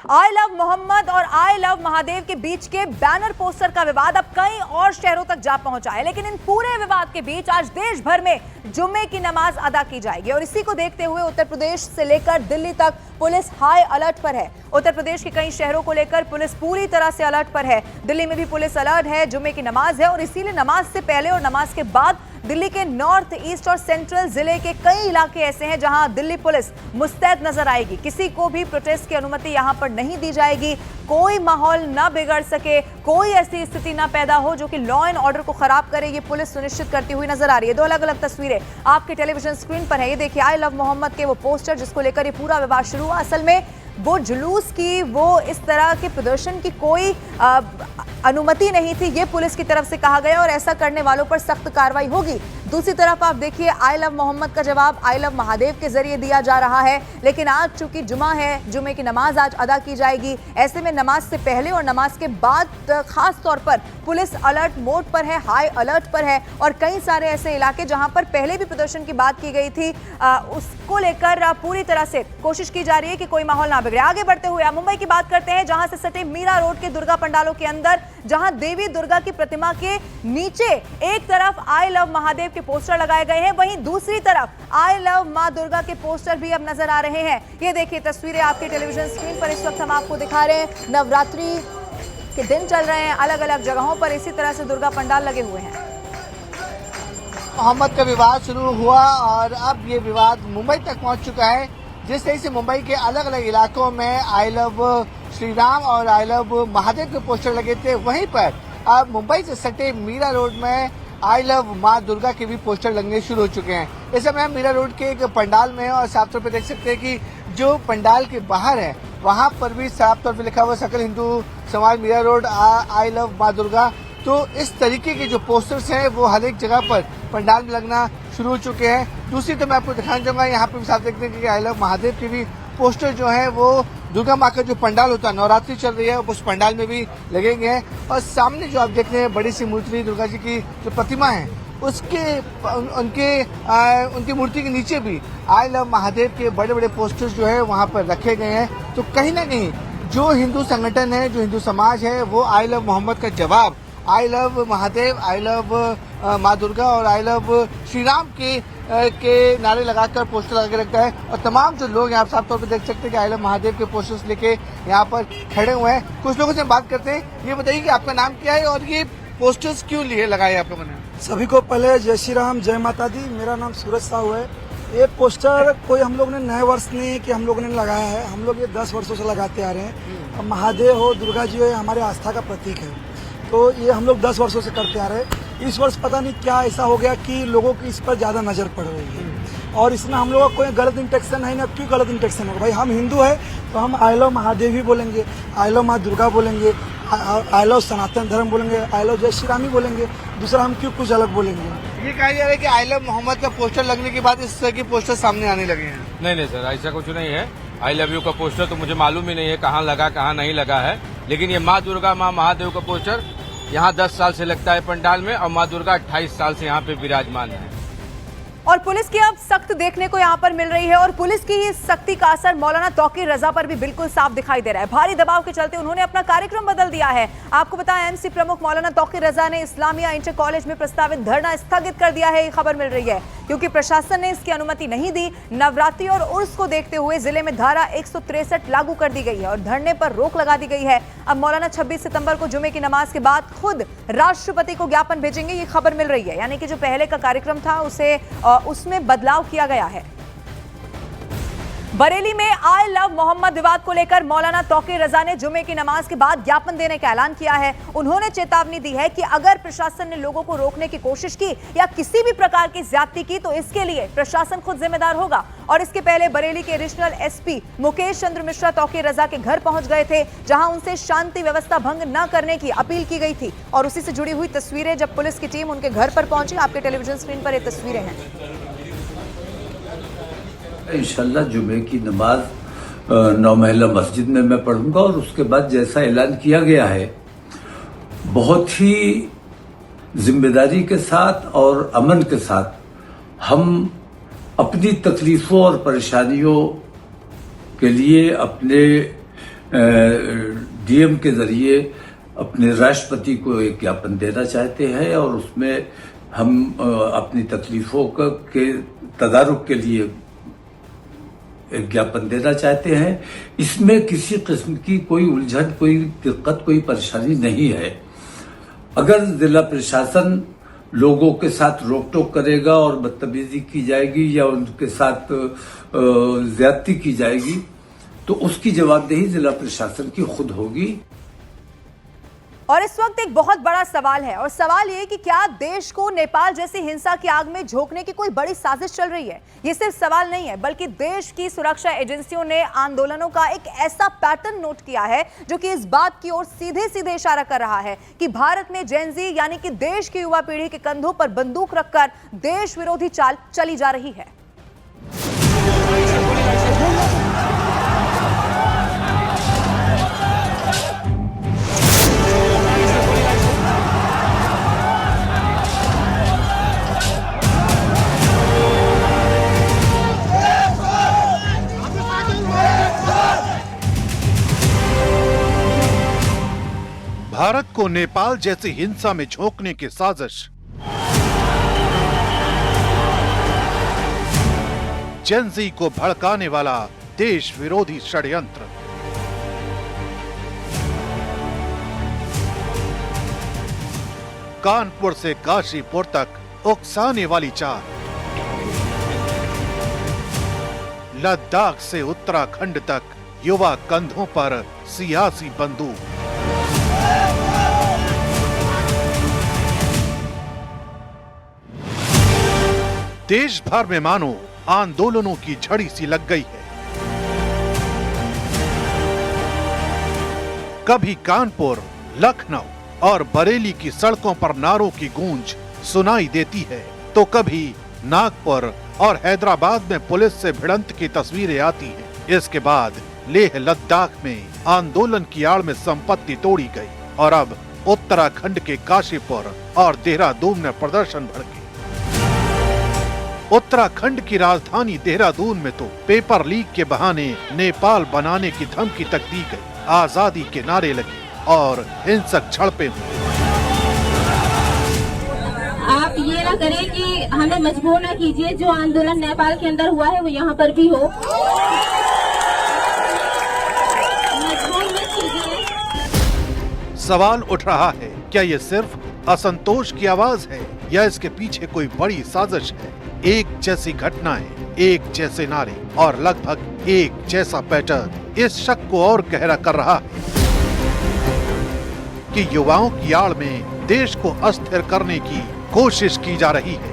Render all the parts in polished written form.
I love Mohammad और I love Mahadev के बीच के बैनर पोस्टर का विवाद अब कई और शहरों तक जा पहुंचा है, लेकिन इन पूरे विवाद के बीच आज देश भर में जुम्मे की नमाज अदा की जाएगी और इसी को देखते हुए उत्तर प्रदेश से लेकर दिल्ली तक पुलिस हाई अलर्ट पर है। उत्तर प्रदेश के कई शहरों को लेकर पुलिस पूरी तरह से अलर्ट पर है। दिल्ली में भी पुलिस अलर्ट है। जुम्मे की नमाज है और इसीलिए नमाज से पहले और नमाज के बाद दिल्ली के नॉर्थ ईस्ट और सेंट्रल जिले के कई इलाके ऐसे हैं जहां दिल्ली पुलिस मुस्तैद नजर आएगी। किसी को भी प्रोटेस्ट की अनुमति यहां पर नहीं दी जाएगी। कोई माहौल ना बिगड़ सके, कोई ऐसी स्थिति ना पैदा हो जो कि लॉ एंड ऑर्डर को खराब करे, ये पुलिस सुनिश्चित करती हुई नजर आ रही है। दो अलग अलग तस्वीरें आपके टेलीविजन स्क्रीन पर है। ये देखिए आई लव मोहम्मद के वो पोस्टर जिसको लेकर ये पूरा विवाद शुरू हुआ। असल में वो जुलूस की, वो इस तरह के प्रदर्शन की कोई अनुमति नहीं थी, ये पुलिस की तरफ से कहा गया और ऐसा करने वालों पर सख्त कार्रवाई होगी। दूसरी तरफ आप देखिए आई लव मोहम्मद का जवाब आई लव महादेव के जरिए दिया जा रहा है। लेकिन आज चूंकि जुमा है, जुमे की नमाज आज अदा की जाएगी, ऐसे में नमाज से पहले और नमाज के बाद खास तौर पर पुलिस अलर्ट मोड पर है, हाई अलर्ट पर है और कई सारे ऐसे इलाके जहां पर पहले भी प्रदर्शन की बात की गई थी, उसको लेकर पूरी तरह से कोशिश की जा रही है कि कोई माहौल ना बिगड़े। आगे बढ़ते हुए आप मुंबई की बात करते हैं, जहां से सटे मीरा रोड के दुर्गा पंडालों के अंदर, जहां देवी दुर्गा की प्रतिमा के नीचे एक तरफ आई लव महादेव के पोस्टर लगाए गए हैं, वहीं दूसरी तरफ आई लव मां दुर्गा के पोस्टर भी अब नजर आ रहे हैं। ये देखिए तस्वीरें आपके टेलीविजन स्क्रीन पर इस वक्त हम आपको दिखा रहे हैं। नवरात्रि के दिन चल रहे हैं, अलग अलग जगहों पर इसी तरह से दुर्गा पंडाल लगे हुए हैं। मोहम्मद का विवाद शुरू हुआ और अब ये विवाद मुंबई तक पहुंच चुका है। जिस तरह से मुंबई के अलग अलग इलाकों में आई लव श्री राम और आई लव महादेव के पोस्टर लगे थे, वहीं पर अब मुंबई से सटे मीरा रोड में आई लव माँ दुर्गा के भी पोस्टर लगने शुरू हो चुके हैं। इस समय हम मीरा रोड के एक पंडाल में हैं और साफ तौर पर देख सकते हैं कि जो पंडाल के बाहर है वहां पर भी साफ तौर पर लिखा हुआ सकल हिंदू समाज मीरा रोड आई लव माँ दुर्गा। तो इस तरीके के जो पोस्टर्स हैं वो हर एक जगह पर पंडाल में लगना शुरू हो चुके हैं। दूसरी तो मैं आपको दिखाना चाहूंगा, यहाँ पे भी साफ देखते हैं कि आई लव महादेव के भी पोस्टर जो हैं वो दुर्गा माँ का जो पंडाल होता है, नवरात्रि चल रही है, उस पंडाल में भी लगेंगे हैं। और सामने जो आप देख रहे हैं बड़ी सी मूर्ति दुर्गा जी की जो प्रतिमा है उसके उनकी मूर्ति के नीचे भी आई लव महादेव के बड़े बड़े पोस्टर्स जो है वहाँ पर रखे गए हैं। तो कहीं ना कहीं जो हिंदू संगठन है, जो हिंदू समाज है, वो आई लव मोहम्मद का जवाब I love Mahadev, I love माँ दुर्गा और आई लव श्री राम के नारे लगाकर पोस्टर लगा के रखता है। और तमाम जो लोग यहाँ साफ तौर पे देख सकते हैं कि आई लव महादेव के पोस्टर्स लेके यहाँ पर खड़े हुए हैं। कुछ लोगों से बात करते हैं। ये बताइए कि आपका नाम क्या है और ये पोस्टर्स क्यों लिए लगाए आप लोगों ने? सभी को पहले जय श्री राम, जय माता दी। मेरा नाम सूरज साहू है। ये पोस्टर कोई हम लोग ने नए वर्ष नहीं कि हम लोगों ने लगाया है, हम लोग ये 10 वर्षों से लगाते आ रहे हैं। महादेव हो, दुर्गा जी हो, हमारे आस्था का प्रतीक है, तो ये हम लोग 10 वर्षों से करते आ रहे हैं। इस वर्ष पता नहीं क्या ऐसा हो गया कि लोगों की इस पर ज्यादा नजर पड़ रही है और इसमें हम लोगों का कोई गलत इंटेंशन है ना। क्यों गलत इंटेंशन होगा भाई? हम हिंदू है तो हम आई लव महादेव ही बोलेंगे, आई लव माँ दुर्गा बोलेंगे, आई लव सनातन धर्म बोलेंगे, आई लव जय श्री राम ही बोलेंगे। दूसरा हम क्यों कुछ अलग बोलेंगे? ये कहा जा रहा है कि आई लव मोहम्मद का पोस्टर लगने के बाद इस तरह के पोस्टर सामने आने लगे हैं। नहीं सर, ऐसा कुछ नहीं है। आई लव यू का पोस्टर तो मुझे मालूम ही नहीं है कहाँ लगा कहाँ नहीं लगा है, लेकिन ये माँ दुर्गा माँ महादेव का पोस्टर यहाँ 10 साल से लगता है पंडाल में और माँ दुर्गा 28 साल से यहाँ पे विराजमान है। और पुलिस की अब सख्त देखने को यहाँ पर मिल रही है और पुलिस की इस सख्ती का असर मौलाना तौकीर रजा पर भी बिल्कुल साफ दिखाई दे रहा है। भारी दबाव के चलते उन्होंने अपना कार्यक्रम बदल दिया है। आपको बताया एमसी प्रमुख मौलाना तौकीर रजा ने इस्लामिया इंटर कॉलेज में प्रस्तावित धरना स्थगित कर दिया है, ये खबर मिल रही है, क्योंकि प्रशासन ने इसकी अनुमति नहीं दी। नवरात्रि और उर्स को देखते हुए जिले में धारा 163 लागू कर दी गई है और धरने पर रोक लगा दी गई है। अब मौलाना 26 सितंबर को जुमे की नमाज के बाद खुद राष्ट्रपति को ज्ञापन भेजेंगे, ये खबर मिल रही है। यानी कि जो पहले का कार्यक्रम था उसमें बदलाव किया गया है। बरेली में आई लव मोहम्मद विवाद को लेकर मौलाना तौकीर रजा ने जुमे की नमाज के बाद ज्ञापन देने का ऐलान किया है। उन्होंने चेतावनी दी है कि अगर प्रशासन ने लोगों को रोकने की कोशिश की या किसी भी प्रकार की ज्यादती की तो इसके लिए प्रशासन खुद जिम्मेदार होगा। और इसके पहले बरेली के एडिशनल एसपी मुकेश चंद्र मिश्रा तौकीर रजा के घर पहुंच गए थे, जहां उनसे शांति व्यवस्था भंग न करने की अपील की गई थी। और उसी से जुड़ी हुई तस्वीरें जब पुलिस की टीम उनके घर पर पहुंची, आपके टेलीविजन स्क्रीन पर ये तस्वीरें हैं। इंशाल्लाह जुमे की नमाज 9 महला मस्जिद में मैं पढ़ूंगा और उसके बाद जैसा ऐलान किया गया है बहुत ही जिम्मेदारी के साथ और अमन के साथ हम अपनी तकलीफों और परेशानियों के लिए अपने डीएम के जरिए अपने राष्ट्रपति को एक ज्ञापन देना चाहते हैं और उसमें हम अपनी तकलीफों के तदारुक के लिए एक ज्ञापन देना चाहते हैं। इसमें किसी किस्म की कोई उलझन, कोई दिक्कत, कोई परेशानी नहीं है। अगर जिला प्रशासन लोगों के साथ रोक टोक करेगा और बदतमीजी की जाएगी या उनके साथ ज्यादती की जाएगी तो उसकी जवाबदेही जिला प्रशासन की खुद होगी। और इस वक्त एक बहुत बड़ा सवाल है, और सवाल ये कि क्या देश को नेपाल जैसी हिंसा की आग में झोंकने की कोई बड़ी साजिश चल रही है। ये सिर्फ सवाल नहीं है, बल्कि देश की सुरक्षा एजेंसियों ने आंदोलनों का एक ऐसा पैटर्न नोट किया है जो कि इस बात की ओर सीधे सीधे इशारा कर रहा है कि भारत में जेनजी यानी कि देश की युवा पीढ़ी के कंधों पर बंदूक रखकर देश विरोधी चाल चली जा रही है। भारत को नेपाल जैसी हिंसा में झोंकने की साजिश। जेनजी को भड़काने वाला देश विरोधी षड्यंत्र। कानपुर से काशीपुर तक उकसाने वाली चाल। लद्दाख से उत्तराखंड तक युवा कंधों पर सियासी बंदूक। देश भर में मानो आंदोलनों की झड़ी सी लग गई है। कभी कानपुर, लखनऊ और बरेली की सड़कों पर नारों की गूंज सुनाई देती है तो कभी नागपुर और हैदराबाद में पुलिस से भिड़ंत की तस्वीरें आती हैं। इसके बाद लेह लद्दाख में आंदोलन की आड़ में संपत्ति तोड़ी गई और अब उत्तराखंड के काशीपुर और देहरादून में प्रदर्शन भड़के। उत्तराखंड की राजधानी देहरादून में तो पेपर लीक के बहाने नेपाल बनाने की धमकी तक दी गई, आजादी के नारे लगे और हिंसक झड़पें हुई। आप ये ना करें कि हमें मजबूर ना कीजिए, जो आंदोलन नेपाल के अंदर हुआ है वो यहाँ पर भी हो। मजबूर मत कीजिए। सवाल उठ रहा है, क्या ये सिर्फ असंतोष की आवाज है या इसके पीछे कोई बड़ी साजिश है। एक जैसी घटनाएं, एक जैसे नारे और लगभग एक जैसा पैटर्न इस शक को और गहरा कर रहा है कि युवाओं की आड़ में देश को अस्थिर करने की कोशिश की जा रही है।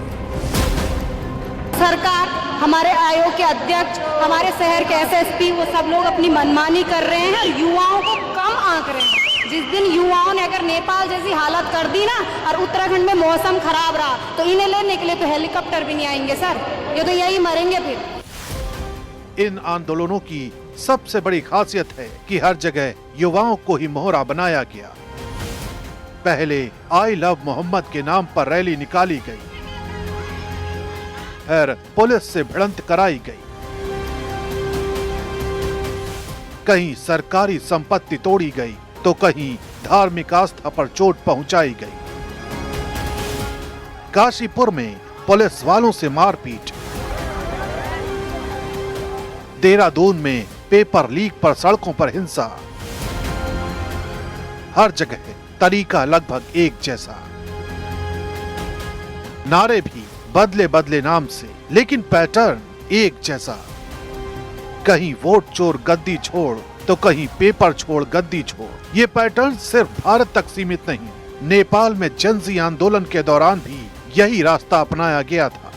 सरकार, हमारे आयोग के अध्यक्ष, हमारे शहर के एसएसपी, वो सब लोग अपनी मनमानी कर रहे हैं और युवाओं को कम आंक रहे हैं। जिस दिन युवाओं ने अगर नेपाल जैसी हालत कर दी ना और उत्तराखंड में मौसम खराब रहा तो इन्हें लेने के लिए तो हेलीकॉप्टर भी नहीं आएंगे सर, ये तो यही मरेंगे फिर। इन आंदोलनों की सबसे बड़ी खासियत है कि हर जगह युवाओं को ही मोहरा बनाया गया। पहले आई लव मोहम्मद के नाम पर रैली निकाली गई, फिर पुलिस से भिड़ंत कराई गई, कहीं सरकारी संपत्ति तोड़ी गई तो कहीं धार्मिक आस्था पर चोट पहुंचाई गई। काशीपुर में पुलिस वालों से मारपीट, देहरादून में पेपर लीक पर सड़कों पर हिंसा। हर जगह तरीका लगभग एक जैसा, नारे भी बदले बदले नाम से, लेकिन पैटर्न एक जैसा। कहीं वोट चोर गद्दी छोड़ तो कहीं पेपर छोड़ गद्दी छोड़। ये पैटर्न सिर्फ भारत तक सीमित नहीं, नेपाल में जेनजी आंदोलन के दौरान भी यही रास्ता अपनाया गया था।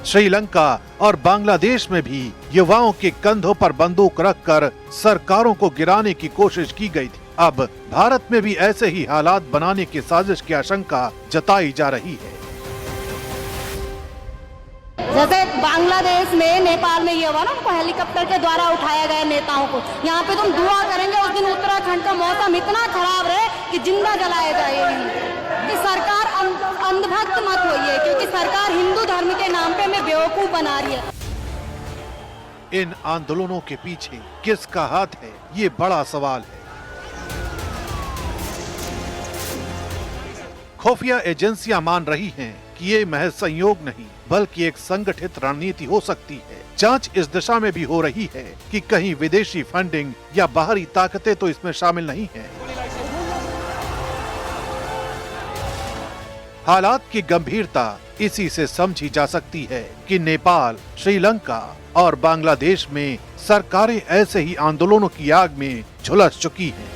श्रीलंका और बांग्लादेश में भी युवाओं के कंधों पर बंदूक रखकर सरकारों को गिराने की कोशिश की गई थी। अब भारत में भी ऐसे ही हालात बनाने की साजिश की आशंका जताई जा रही है। जैसे बांग्लादेश में, नेपाल में ये हुआ ना, उनको हेलीकॉप्टर के द्वारा उठाया गया नेताओं को। यहाँ पे तुम दुआ करेंगे उस दिन उत्तराखंड का मौसम इतना खराब रहे कि जिंदा जलाया जाए। कि सरकार अंधभक्त मत होइए, क्योंकि सरकार हिंदू धर्म के नाम पे हमें बेवकूफ बना रही है। इन आंदोलनों के पीछे किसका हाथ है, ये बड़ा सवाल है। खुफिया एजेंसियां मान रही हैं कि ये महज संयोग नहीं बल्कि एक संगठित रणनीति हो सकती है। जांच इस दिशा में भी हो रही है कि कहीं विदेशी फंडिंग या बाहरी ताकतें तो इसमें शामिल नहीं हैं। हालात की गंभीरता इसी से समझी जा सकती है कि नेपाल, श्रीलंका और बांग्लादेश में सरकारें ऐसे ही आंदोलनों की आग में झुलस चुकी हैं।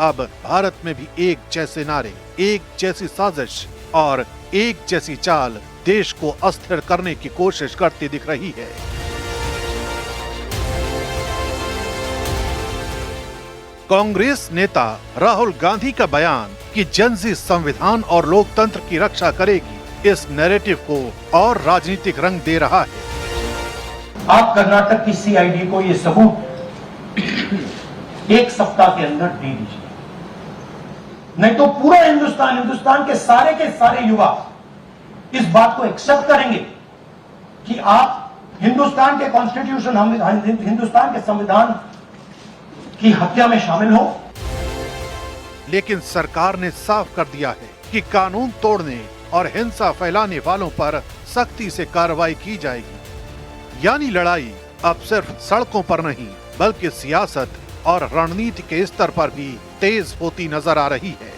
अब भारत में भी एक जैसे नारे, एक जैसी साजिश और एक जैसी चाल देश को अस्थिर करने की कोशिश करती दिख रही है। कांग्रेस नेता राहुल गांधी का बयान कि जनजी संविधान और लोकतंत्र की रक्षा करेगी, इस नैरेटिव को और राजनीतिक रंग दे रहा है। आप कर्नाटक की सीआईडी को ये सबूत एक सप्ताह के अंदर दे दीजिए, नहीं तो पूरा हिंदुस्तान के सारे युवा इस बात को एक्सेप्ट करेंगे कि आप हिंदुस्तान के कॉन्स्टिट्यूशन, हिंदुस्तान के संविधान की हत्या में शामिल हो। लेकिन सरकार ने साफ कर दिया है कि कानून तोड़ने और हिंसा फैलाने वालों पर सख्ती से कार्रवाई की जाएगी। यानी लड़ाई अब सिर्फ सड़कों पर नहीं बल्कि सियासत और रणनीति के स्तर पर भी तेज होती नजर आ रही है।